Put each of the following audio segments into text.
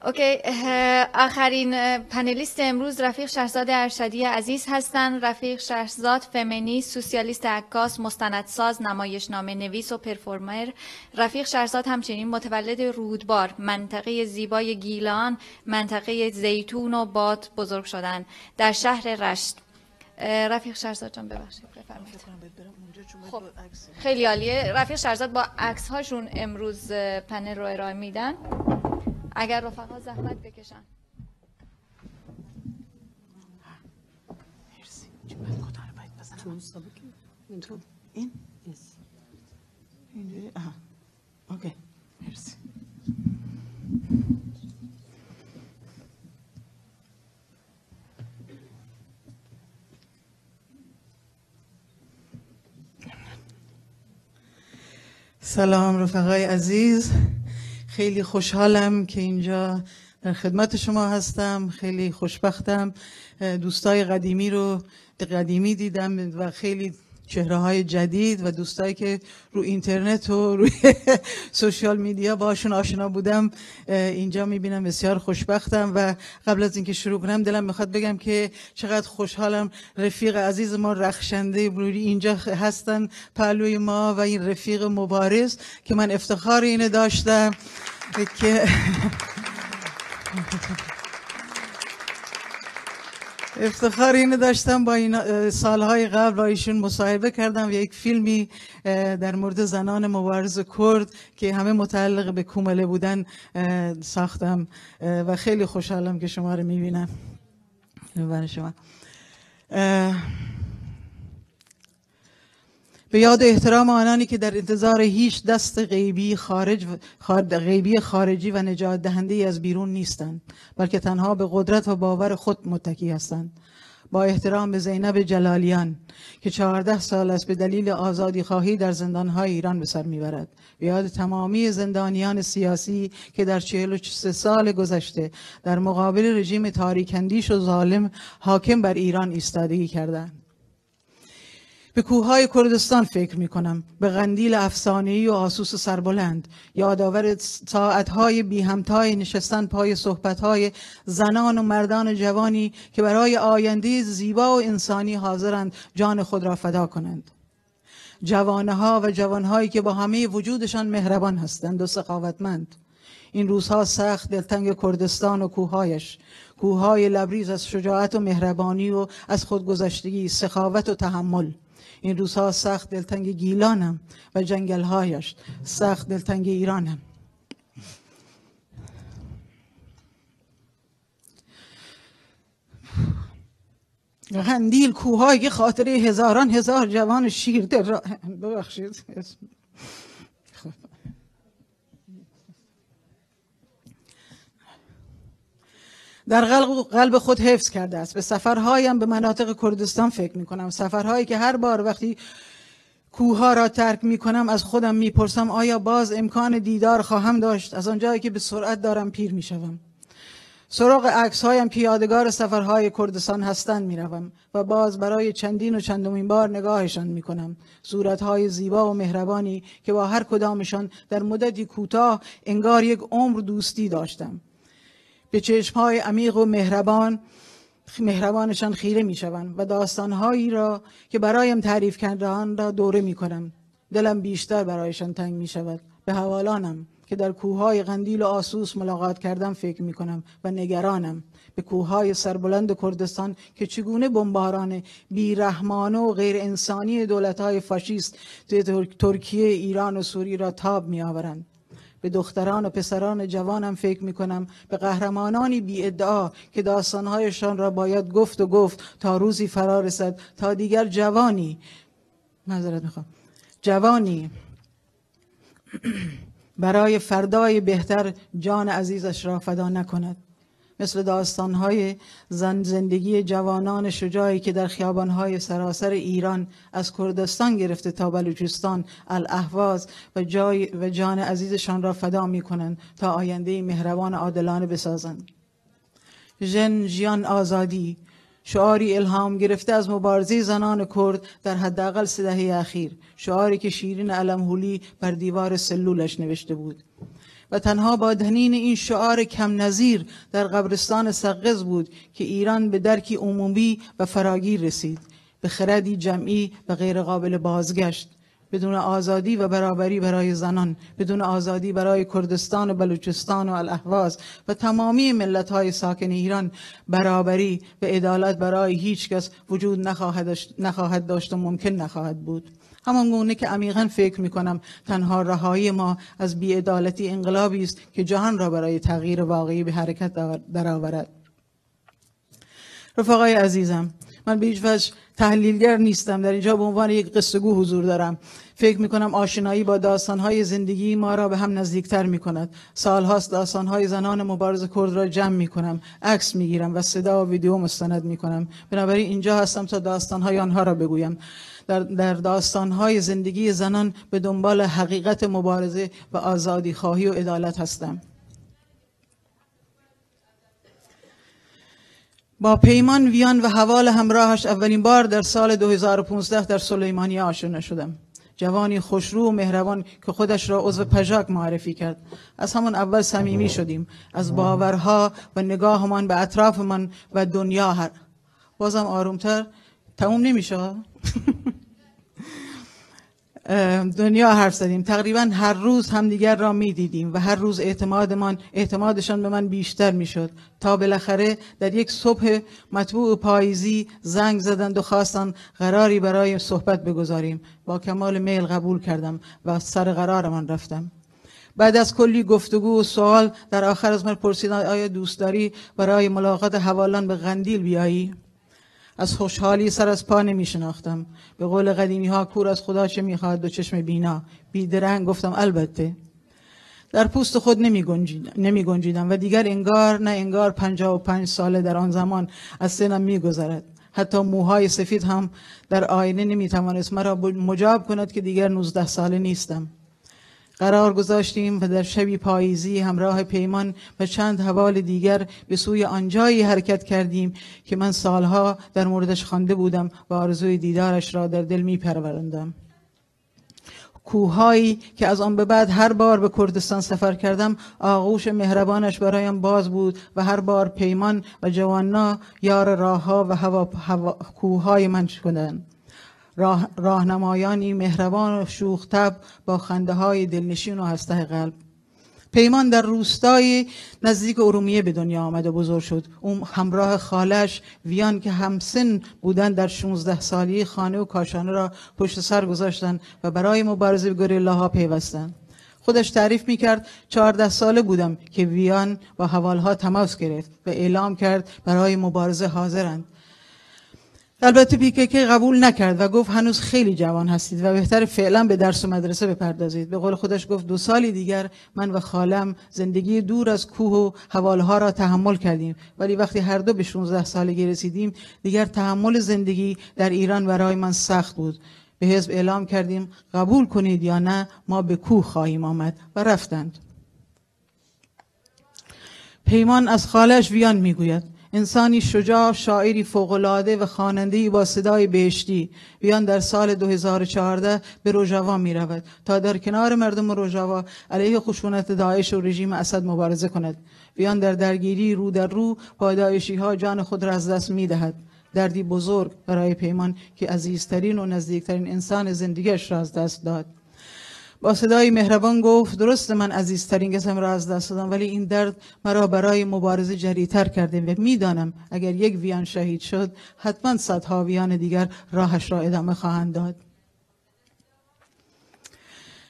اوکی، آخرین پنلیست امروز رفیق شهرزاد ارشدی عزیز هستند. رفیق شهرزاد فمینیست، سوسیالیست، عکاس، مستندساز، نمایشنامه نویس و پرفورمر. رفیق شهرزاد همچنین متولد رودبار، منطقه زیبای گیلان، منطقه زیتون و باد بزرگ شدن در شهر رشت. رفیق شهرزاد جان ببخشید بفرمایید. خب خیلی عالیه. رفیق شهرزاد با عکس هاشون امروز پنل رو ارائه میدن. اگر رفقا زحمت بکشن. مرسی. چه من کدام رو باید بزنم؟ تو این؟ یس. اینجوری؟ آها. اوکی. مرسی. سلام رفقای عزیز، خیلی خوشحالم که اینجا در خدمت شما هستم. خیلی خوشبختم. دوستای قدیمی دیدم و خیلی چهره‌های جدید و دوستایی که رو اینترنت و روی سوشال میدیا باشون آشنا بودم اینجا میبینم. بسیار خوشبختم و قبل از اینکه شروع کنم دلم میخواد بگم که چقدر خوشحالم رفیق عزیز ما رخشنده بروری اینجا هستن پهلوی ما و این رفیق مبارز که من افتخار اینو داشتم که افتخار اینو داشتم با این سالهای قبل با ایشون مصاحبه کردم و یک فیلمی در مورد زنان مبارز کرد که همه متعلق به کومله بودن ساختم و خیلی خوشحالم که شما رو میبینم. برای شما به یاد احترام آنانی که در انتظار هیچ دست غیبی خارجی و نجات دهنده از بیرون نیستند، بلکه تنها به قدرت و باور خود متکی هستند. با احترام به زینب جلالیان که 14 سال است به دلیل آزادی خواهی در زندانهای ایران به سر میبرد. به یاد تمامی زندانیان سیاسی که در 43 سال گذشته در مقابل رژیم تاریک‌اندیش و ظالم حاکم بر ایران ایستادگی کردند. به کوههای کردستان فکر می کنم، به قندیل افسانه‌ای و آسوس سربلند، یادآور ساعتهای بی همتای نشستن پای صحبتهای زنان و مردان جوانی که برای آینده زیبا و انسانی حاضرند جان خود را فدا کنند. جوانها و جوانهایی که با همه وجودشان مهربان هستند و سخاوتمند. این روزها سخت دلتنگ کردستان و کوههایش، کوههای لبریز از شجاعت و مهربانی و از خودگذشتگی، سخاوت و تحمل. این روزها سخت دلتنگ گیلانم و جنگلهایش، سخت دلتنگ ایرانم. قندیل، کوههایی که خاطره هزاران هزار جوان شیرده را ببخشید در قلب خود حفظ کرده است. به سفرهایم به مناطق کردستان فکر می کنم، سفرهایی که هر بار وقتی کوهها را ترک می کنم از خودم می پرسم آیا باز امکان دیدار خواهم داشت از آنجایی که به سرعت دارم پیر می شوم. سراغ عکس‌هایم که یادگار سفرهای کردستان هستند می روم و باز برای چندین و چندمین بار نگاهشان می کنم. صورتهای زیبا و مهربانی که با هر کدامشان در مدتی کوتاه انگار یک عمر دوستی داشتم. به چشمهای عمیق و مهربانشان خیره می شوند و داستانهایی را که برایم تعریف کرده‌اند را دوره می کنم. دلم بیشتر برایشان تنگ می شود. به حوالانم که در کوههای قندیل و آسوس ملاقات کردم فکر می کنم و نگرانم. به کوههای سربلند کردستان که چگونه بمباران بیرحمانه و غیر انسانی دولت‌های فاشیست ترکیه، ایران و سوریه را تاب می آورند. به دختران و پسران جوانم فکر می کنم، به قهرمانانی بی ادعا که داستانهایشان را باید گفت تا روزی فرا رسد تا دیگر جوانی برای فردای بهتر جان عزیزش را فدا نکند. مثل داستانهای زندگی جوانان شجاعی که در خیابانهای سراسر ایران از کردستان گرفته تا بلوچستان، الاهواز و جان عزیزشان را فدا می کنند تا آینده مهربان عادلانه بسازند. ژن آزادی، شعاری الهام گرفته از مبارزه زنان کرد در حداقل 3 دهه اخیر، شعاری که شیرین علم‌هولی بر دیوار سلولش نوشته بود و تنها با دهنین این شعار کم نظیر در قبرستان سقز بود که ایران به درکی عمومی و فراگیر رسید، به خردی جمعی و غیر قابل بازگشت. بدون آزادی و برابری برای زنان، بدون آزادی برای کردستان و بلوچستان و الاهواز و تمامی ملت‌های ساکن ایران، برابری و عدالت برای هیچ کس وجود نخواهد داشت و ممکن نخواهد بود. همان گونه که عمیقاً فکر می‌کنم تنها رهایی ما از بی‌عدالتی انقلابی است که جهان را برای تغییر واقعی به حرکت درآورد. رفقای عزیزم، من به هیچ وجه تحلیلگر نیستم، در اینجا به عنوان یک قصه گو حضور دارم. فکر میکنم آشنایی با داستانهای زندگی ما را به هم نزدیکتر میکند. سالهاست داستانهای زنان مبارز کرد را جمع میکنم، عکس میگیرم و صدا و ویدیو مستند میکنم. بنابراین اینجا هستم تا داستانهای آنها را بگویم. در داستانهای زندگی زنان به دنبال حقیقت مبارزه و آزادی خواهی و عدالت هستم. با پیمان ویان و حوال همراهش اولین بار در سال 2015 در سلیمانیه آشنا شدم. جوانی خوشرو و مهربان که خودش را عضو پژاک معرفی کرد. از همان اول صمیمی شدیم. از باورها و نگاهمان به اطرافمان و دنیا بازم آرومتر تموم نمیشه. دنیا حرف زدیم. تقریبا هر روز همدیگر را میدیدیم و هر روز اعتمادشان به من بیشتر میشد، تا بالاخره در یک صبح مطبوع پاییزی زنگ زدند و خواستند قراری برای صحبت بگذاریم. با کمال میل قبول کردم و سر قرارمان رفتم. بعد از کلی گفتگو و سوال در آخر از من پرسیدند آیا دوست داری برای ملاقات حوالان به قندیل بیایی؟ از خوشحالی سر از پا نمی شناختم. به قول قدیمی ها کور از خدا چه می خواهد دو چشم بینا. بیدرنگ گفتم البته. در پوست خود نمی گنجیدم و دیگر انگار نه انگار 55 ساله در آن زمان از سنم می گذرد. حتی موهای سفید هم در آینه نمی توانست مرا مجاب کند که دیگر 19 ساله نیستم. قرار گذاشتیم و در شبی پاییزی همراه پیمان و چند حوال دیگر به سوی آنجایی حرکت کردیم که من سالها در موردش خوانده بودم و آرزوی دیدارش را در دل می پروراندم. کوههایی که از آن به بعد هر بار به کردستان سفر کردم آغوش مهربانش برایم باز بود و هر بار پیمان و جوانا یار راهها و کوههای من شدند. راهنمایانی مهربان و شوخ طبع با خنده های دلنشین و هسته قلب. پیمان در روستای نزدیک ارومیه به دنیا آمد و بزرگ شد. او همراه خالش ویان که همسن بودند در 16 سالی خانه و کاشانه را پشت سر گذاشتند و برای مبارزه به گریلاها پیوستند. خودش تعریف میکرد 14 ساله بودم که ویان با حوالها تماس گرفت و اعلام کرد برای مبارزه حاضرند. البته پیکیکی قبول نکرد و گفت هنوز خیلی جوان هستید و بهتر فعلا به درس و مدرسه بپردازید. به قول خودش گفت 2 سالی دیگر من و خالم زندگی دور از کوه و حوالها را تحمل کردیم، ولی وقتی هر دو به 16 سالگی رسیدیم دیگر تحمل زندگی در ایران برای من سخت بود. به حزب اعلام کردیم قبول کنید یا نه ما به کوه خواهیم آمد و رفتند. پیمان از خالش ویان میگوید انسانی شجاع، شاعری فوق‌العاده و خواننده‌ای با صدای بهشتی. ویان در سال 2014 به روژاوا می رود تا در کنار مردم روژاوا علیه خشونت داعش و رژیم اسد مبارزه کند. ویان در درگیری رو در رو با داعشی‌ها جان خود را از دست می دهد. دردی بزرگ برای پیمان که عزیزترین و نزدیکترین انسان زندگیش را از دست داد. با صدای مهربان گفت درست من عزیزترین کسم را از دست دادم، ولی این درد مرا برای مبارزه جری‌تر کرده و میدانم اگر یک ویان شهید شد حتما صدها ویان دیگر راهش را ادامه خواهند داد.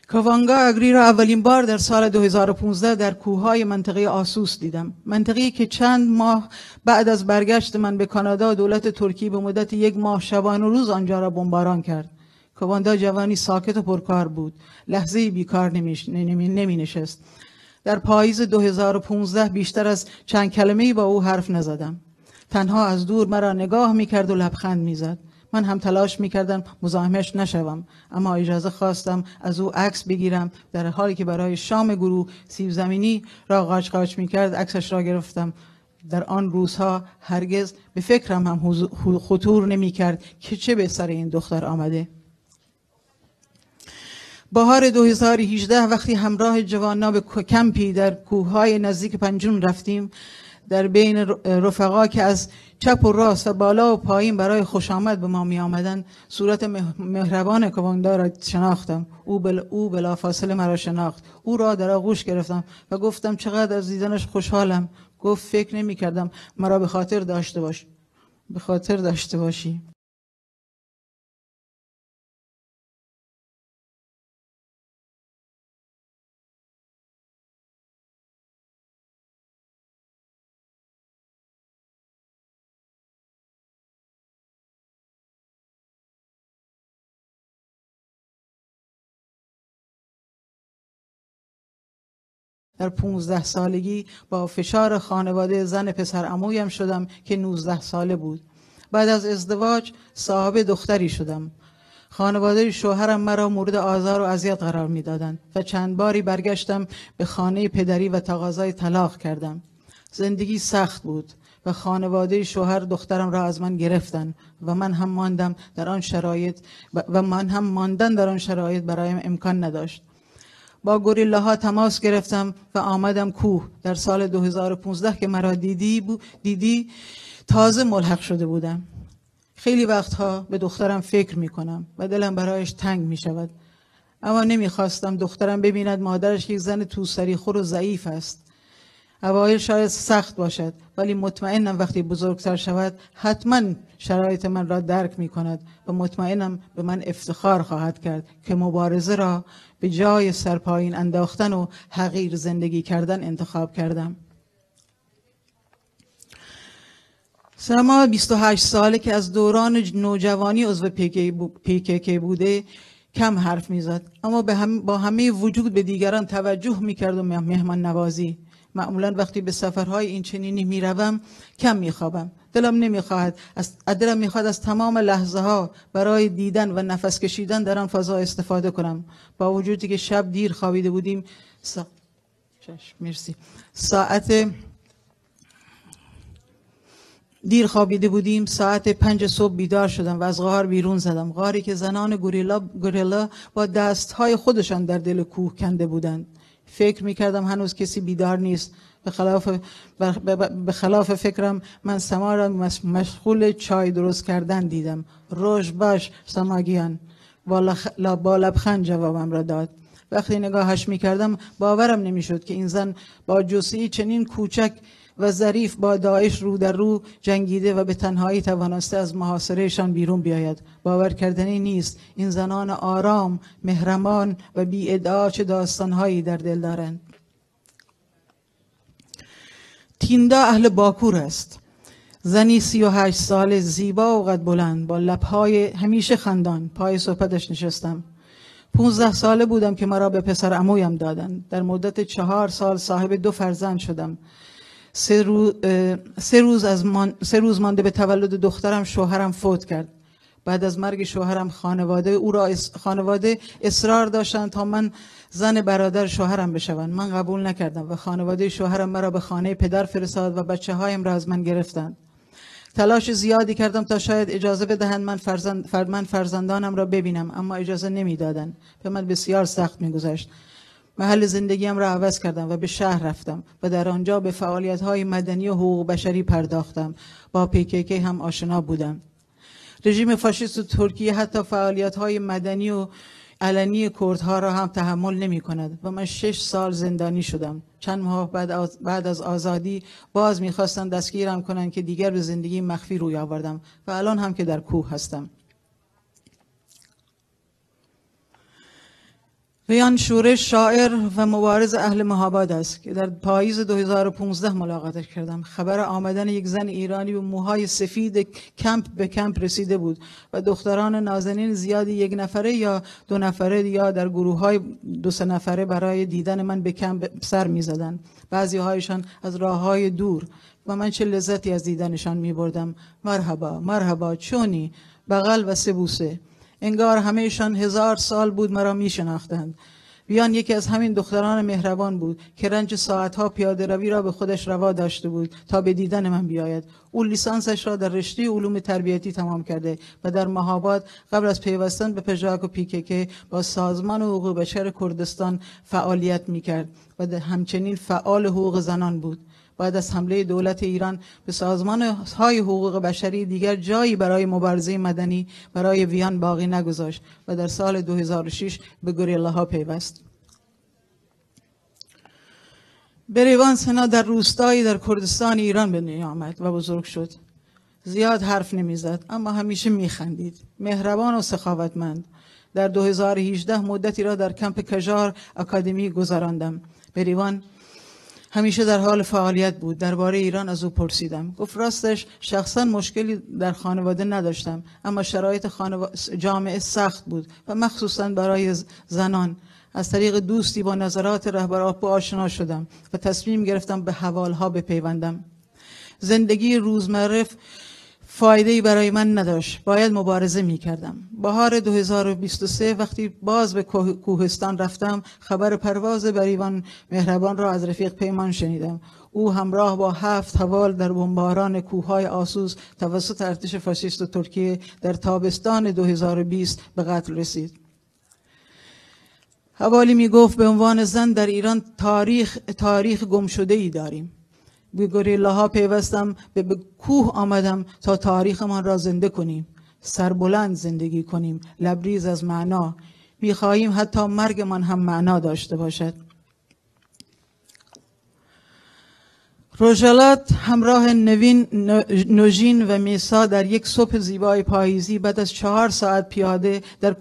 کاوانگا اگری را اولین بار در سال 2015 در کوههای منطقه آسوس دیدم. منطقه‌ای که چند ماه بعد از برگشت من به کانادا دولت ترکی به مدت 1 ماه شبانه روز آنجا را بمباران کرد. کاوانگا جوانی ساکت و پرکار بود. لحظه‌ای بیکار نمی نشست. در پاییز 2015 بیشتر از چند کلمه‌ای با او حرف نزدم. تنها از دور مرا نگاه می‌کرد و لبخند می‌زد. من هم تلاش می‌کردم مزاحمش نشوم، اما اجازه خواستم از او عکس بگیرم. در حالی که برای شام گروه سیب زمینی را قاچ قاچ می‌کرد عکسش را گرفتم. در آن روزها هرگز به فکرم هم خطور نمی‌کرد که چه به سر این دختر آمده. بهار 2018 وقتی همراه جوانان به کمپی در کوههای نزدیک پنجون رفتیم، در بین رفقا که از چپ و راست و بالا و پایین برای خوش آمد به ما می آمدن، صورت مهربان کماندار را شناختم. او بلافاصله مرا شناخت. او را در آغوش گرفتم و گفتم چقدر از دیدنش خوشحالم. گفت فکر نمی کردم مرا به خاطر داشته باشی. در 15 سالگی با فشار خانواده زن پسر عمویم شدم که 19 ساله بود. بعد از ازدواج صاحب دختری شدم. خانواده شوهرم مرا مورد آزار و اذیت قرار می‌دادند و چند باری برگشتم به خانه پدری و تقاضای طلاق کردم. زندگی سخت بود و خانواده شوهر دخترم را از من گرفتن و من هم ماندن در آن شرایط برایم امکان نداشت. با گوریلاها تماس گرفتم و آمدم کوه. در سال 2015 که مرا دیدی تازه ملحق شده بودم. خیلی وقتها به دخترم فکر می کنم و دلم برایش تنگ می شود. اما نمی خواستم دخترم ببیند مادرش یک زن توسری خور و ضعیف است. اوایل شاید سخت باشد، ولی مطمئنم وقتی بزرگتر شود حتما شرایط من را درک می کند و مطمئنم به من افتخار خواهد کرد که مبارزه را به جای سرپایین انداختن و حقیر زندگی کردن انتخاب کردم. سما 28 ساله که از دوران نوجوانی عضو PKK بوده کم حرف میزد، اما با همه وجود به دیگران توجه میکرد و مهمان نوازی. معمولا وقتی به سفرهای این چنینی میروم کم میخوابم. دلم میخواد از تمام لحظه ها برای دیدن و نفس کشیدن در آن فضا استفاده کنم. با وجودی که شب دیر خوابیده بودیم ساعت 5 صبح بیدار شدم و از غار بیرون زدم. غاری که زنان گوریلا با دستهای خودشان در دل کوه کنده بودند. فکر میکردم هنوز کسی بیدار نیست. به خلاف فکرم من سما را مشغول چای درست کردن دیدم. روش باش سماگیان، با لبخند جوابم را داد. وقتی نگاهش میکردم باورم نمیشد که این زن با جثه‌ای چنین کوچک و ظریف با داعش رو در رو جنگیده و به تنهایی توانسته از محاصرهشان بیرون بیاید. باور کردنی نیست. این زنان آرام، مهربان و بی ادعا چه داستانهایی در دل دارند. تیندا اهل باکور است. زنی 38 ساله، زیبا و قد بلند، با لبهای همیشه خندان. پای صحبتش نشستم. 15 ساله بودم که مرا به پسر عمویم دادند. در مدت 4 سال صاحب 2 فرزند شدم. 3 روز مانده به تولد دخترم شوهرم فوت کرد. بعد از مرگ شوهرم خانواده اصرار داشتند تا من زن برادر شوهرم بشوم. من قبول نکردم و خانواده شوهرم مرا به خانه پدر فرستاد و بچه‌هایم را از من گرفتند. تلاش زیادی کردم تا شاید اجازه بدهند من فرزندانم را ببینم، اما اجازه نمیدادند. به من بسیار سخت میگذشت. محل زندگیم را عوض کردم و به شهر رفتم و در آنجا به فعالیت‌های مدنی و حقوق بشری پرداختم. با PKK هم آشنا بودم. رژیم فاشیست ترکیه حتی فعالیت‌های مدنی و علنی کردها را هم تحمل نمی‌کند و من 6 سال زندانی شدم. چند ماه بعد از آزادی باز می‌خواستند دستگیرم کنند که دیگر به زندگی مخفی روی آوردم و الان هم که در کوه هستم. ریان شورش شاعر و مبارز اهل مهاباد است که در پاییز 2015 ملاقاتش کردم. خبر آمدن یک زن ایرانی با موهای سفید کمپ به کمپ رسیده بود و دختران نازنین زیادی 1 نفره یا 2 نفره یا در گروه‌های 2-3 نفره برای دیدن من به کمپ سر می‌زدند. بعضی‌هایشان از راه‌های دور و من چه لذتی از دیدنشان می‌بردم. مرحبا مرحبا چونی، بغل و 3 بوسه. انگار همهشان 1000 سال بود مرا می شناختند. ویان یکی از همین دختران مهربان بود که رنج ساعتها پیاده روی را به خودش روا داشته بود تا به دیدن من بیاید. او لیسانسش را در رشته علوم تربیتی تمام کرده و در مهاباد قبل از پیوستن به پژاک و پیکیک با سازمان حقوق بشر کردستان فعالیت میکرد و همچنین فعال حقوق زنان بود. بعد از حمله دولت ایران به سازمان‌های حقوق بشری دیگر جایی برای مبارزه مدنی برای ویان باقی نگذاشت و در سال 2006 به گوریلاها پیوست. بریوان سنا در روستایی در کردستان ایران به دنیا آمد و بزرگ شد. زیاد حرف نمیزد اما همیشه میخندید. مهربان و سخاوتمند. در 2018 مدتی را در کمپ کجار اکادمی گذراندم. بریوان همیشه در حال فعالیت بود. درباره ایران از او پرسیدم. گفت راستش شخصا مشکلی در خانواده نداشتم اما شرایط جامعه سخت بود و مخصوصا برای زنان. از طریق دوستی با نظرات رهبر آپو آشنا شدم و تصمیم گرفتم به حوالها بپیوندم. زندگی روزمره فایده‌ای برای من نداشت. باید مبارزه می‌کردم. بهار 2023 وقتی باز به کوهستان رفتم خبر پرواز بریوان مهربان را از رفیق پیمان شنیدم. او همراه با 7 حوال در بمباران کوههای آسوس توسط ارتش فاشیست ترکیه در تابستان 2020 به قتل رسید. حوالی میگفت به عنوان زن در ایران تاریخ گمشده‌ای داریم. به گوریلاها پیوستم، به کوه آمدم تا تاریخمان را زنده کنیم، سربلند زندگی کنیم، لبریز از معنا. می‌خواهیم حتی مرگمان هم معنا داشته باشد. روژالات همراه نوژین و میسا در یک صبح زیبای پاییزی بعد از 4 ساعت پیاده در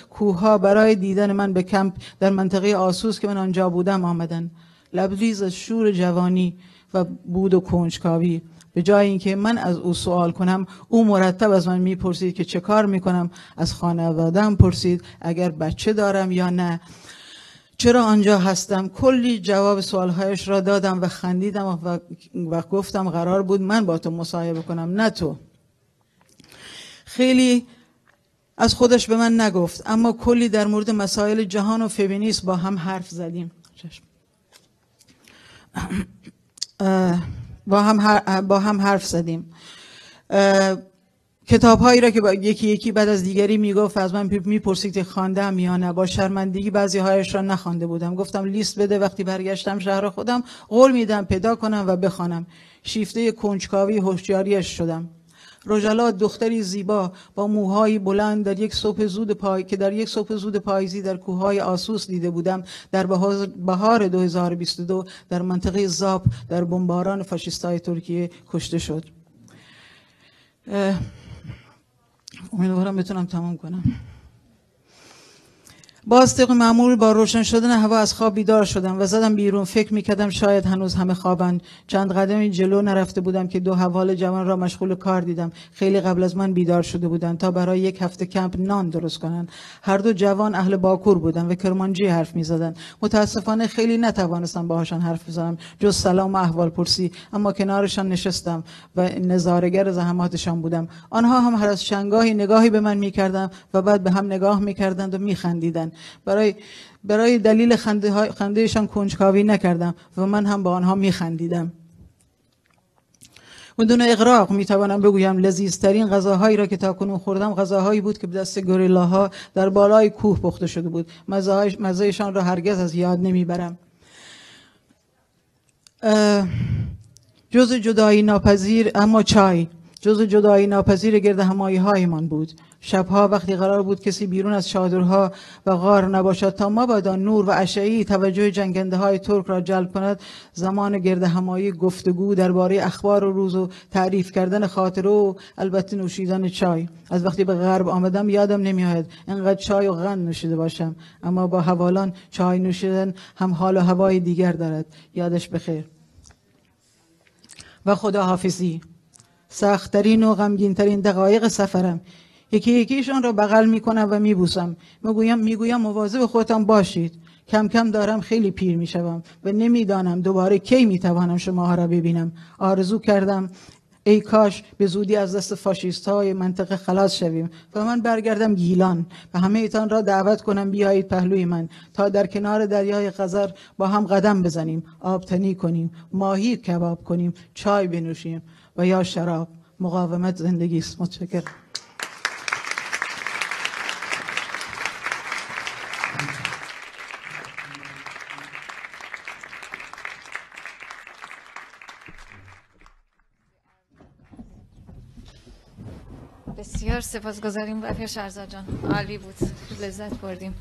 کوهها برای دیدن من به کمپ در منطقه آسوس که من آنجا بودم آمدن. لبریز از شور جوانی و بود و کنجکاوی. به جای اینکه من از او سوال کنم او مرتب از من میپرسید که چه کار میکنم. از خانواده‌ام پرسید اگر بچه دارم یا نه، چرا آنجا هستم. کلی جواب سوالهایش را دادم و خندیدم و گفتم قرار بود من با تو مصاحبه کنم نه تو. خیلی از خودش به من نگفت اما کلی در مورد مسائل جهان و فمینیسم با هم حرف زدیم. با هم حرف زدیم. کتاب‌هایی را که یکی یکی بعد از دیگری میگفت از من میپرسید که خواندم یا نه. با شرمندگی بعضی‌هایش را نخوانده بودم. گفتم لیست بده، وقتی برگشتم شهر خودم قول میدم پیدا کنم و بخوانم. شیفته کنجکاوی هوشیاریش شدم. روژالا دختری زیبا با موهای بلند در یک صبح زود پاییزی در کوههای آسوس دیده بودم در بهار 2022 در منطقه زاپ در بمباران فاشیستای ترکیه کشته شد. امیدوارم بتونم تمام کنم. باز طبق معمول با روشن شدن هوا از خواب بیدار شدم و زدم بیرون. فکر میکردم شاید هنوز همه خوابند. چند قدمی جلو نرفته بودم که 2 حوال جوان را مشغول کار دیدم. خیلی قبل از من بیدار شده بودند تا برای 1 هفته کمپ نان درست کنند. هر 2 جوان اهل باکور بودند و کرمانجی حرف میزدند. متاسفانه خیلی نتوانستم باهاشان حرف بزنم جز سلام و احوال پرسی، اما کنارشان نشستم و نظاره‌گر زحماتشان بودم. آنها هم هر از چندگاهی نگاهی به من میکردند و بعد به هم نگاه میکردند و میخندیدند. برای دلیل خندهشان کنجکاوی نکردم و من هم با آنها میخندیدم. بدون اغراق میتوانم بگویم لذیذترین غذاهایی را که تاکنون خوردم غذاهایی بود که به دست گوریلاها در بالای کوه پخته شده بود. مزهشان را هرگز از یاد نمیبرم. جز جدایی ناپذیر اما چای جز جدایی ناپذیر گرد همایی هایمان بود. شبها وقتی قرار بود کسی بیرون از چادرها و غار نباشد تا مبادا نور و اشعه‌ای توجه جنگنده های ترک را جلب کند، زمان گرد همایی گفتگو درباره اخبار روز و تعریف کردن خاطره و البته نوشیدن چای. از وقتی به غرب آمدم یادم نمیآید انقدر چای و قند نوشیده باشم، اما با حوالان چای نوشیدن هم حال و هوای دیگر دارد. یادش بخیر. و خداحافظی. سخت‌ترین و غمگین‌ترین دقایق سفرم. یکی یکیشون رو بغل میکنم و میبوسم. میگویم مواظب خودتان باشید. کم کم دارم خیلی پیر میشوم و نمیدانم دوباره کی میتوانم شماها را ببینم. آرزو کردم ای کاش به زودی از دست فاشیست‌های منطقه خلاص شویم و من برگردم گیلان و همه ایتان را دعوت کنم بیایید پهلوی من تا در کنار دریای خزر با هم قدم بزنیم، آبتنی کنیم، ماهی کباب کنیم، چای بنوشیم و یا شراب. مقاومت زندگی است. متشکرم. بسیار سپاسگزاریم رفیق شهرزاد جان، عالی بود، لذت بردیم.